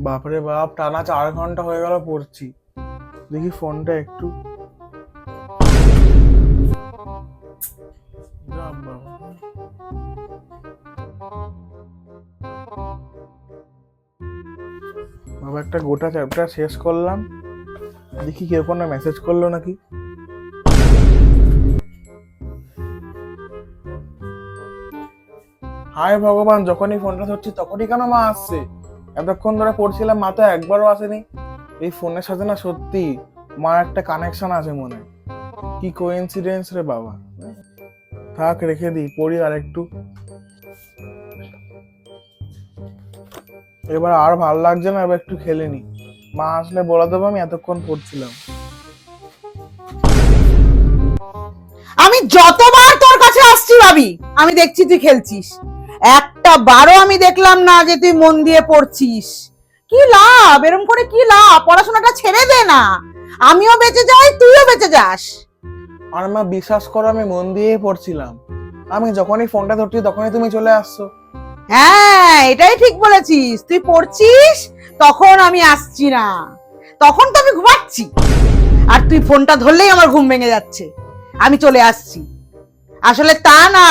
বাপরে বাপ, টানা 4 ঘন্টা হয়ে গেল পড়ছি। দেখি ফোনটা একটু। যা বাবা। বাবা একটা গোটা চ্যাপ্টার শেষ করলাম, দেখি কেউ কোনো মেসেজ করলো নাকি। হায় ভগবান, যখনই ফোনটা ধরছি তখনই কেন মা আসছে? এতক্ষণ ধরে পড়ছিলাম, মা তো একবারও আসেনি। এই ফোনের সাথে না সত্যি মার একটা কানেকশন আছে মনে হয়। কি কোইন্সিডেন্স রে বাবা। থাক, রেখে দিই, পড়ি আর একটু। এবার আর ভালো লাগছে না, এবার একটু খেলে নি। মা আসলে বলে দেবো আমি এতক্ষণ পড়ছিলাম। আমি যতবার তোর কাছে আসছি ভাবি, আমি দেখছি তুই খেলছিস। একটা বারও আমি দেখলাম না যে তুই মন দিয়ে পড়ছিস। কি লাভ এরম করে, কি লাভ? পড়াশোনাটা ছেড়ে দে না, আমিও বেঁচে যাই, তুইও বেঁচে যাস। আর মা বিশ্বাস করো, আমি মন দিয়েই পড়ছিলাম। আমি যখনই ফোনটা ধরছি তখনই তুমি চলে আসছো। হ্যাঁ, এটাই ঠিক বলেছিস, তুই পড়ছিস তখন আমি আসছি না, তখন তো আমি ঘুমাচ্ছি। আর তুই ফোনটা ধরলেই আমার ঘুম ভেঙে যাচ্ছে, আমি চলে আসছি। আসলে তা না,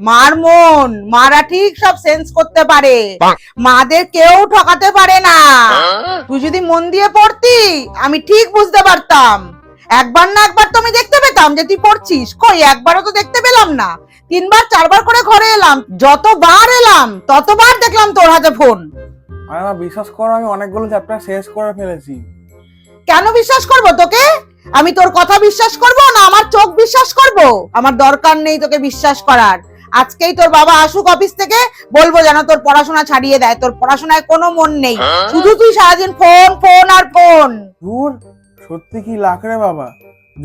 মার মন, মারা ঠিক সব সেন্স করতে পারে, মাদের কেউ ঠকাতে পারে না। তুই যদি মন দিয়ে পড়তি আমি ঠিক বুঝতে পারতাম। একবার না একবার তো আমি দেখতে পেতাম যে তুই পড়ছিস, কই একবারও তো দেখতে পেলাম না। 3বার 4বার করে ঘরে এলাম, যতবার এলাম ততবার দেখলাম তোর হাতে ফোন। আর মা বিশ্বাস করো, আমি অনেকগুলো চ্যাপ্টার শেষ করে ফেলেছি। কেন বিশ্বাস করব তোকে? আমি তোর কথা বিশ্বাস করব না আমার চোখ বিশ্বাস করব? আমার দরকার নেই তোকে বিশ্বাস করার। আজকেই তোর বাবা আসুক অফিস থেকে, বলবো যেন তোর পড়াশোনা ছাড়িয়ে দেয়। তোর পড়াশোনায় কোনো মন নেই, শুধু তুই সারাদিন ফোন ফোন আর ফোন। ধুর, সত্যি কি লাখ রে বাবা,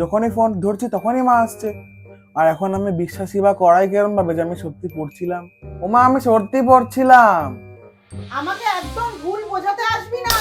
যখনই ফোন ধরছি তখনই মা আসছে। আর এখন আমি বিশ্বাসী বা করাই কেরম ভাবে যে আমি সত্যি পড়ছিলাম। ও মা, আমি সত্যি পড়ছিলাম। আমাকে একদম ভুল বোঝাতে আসবি না।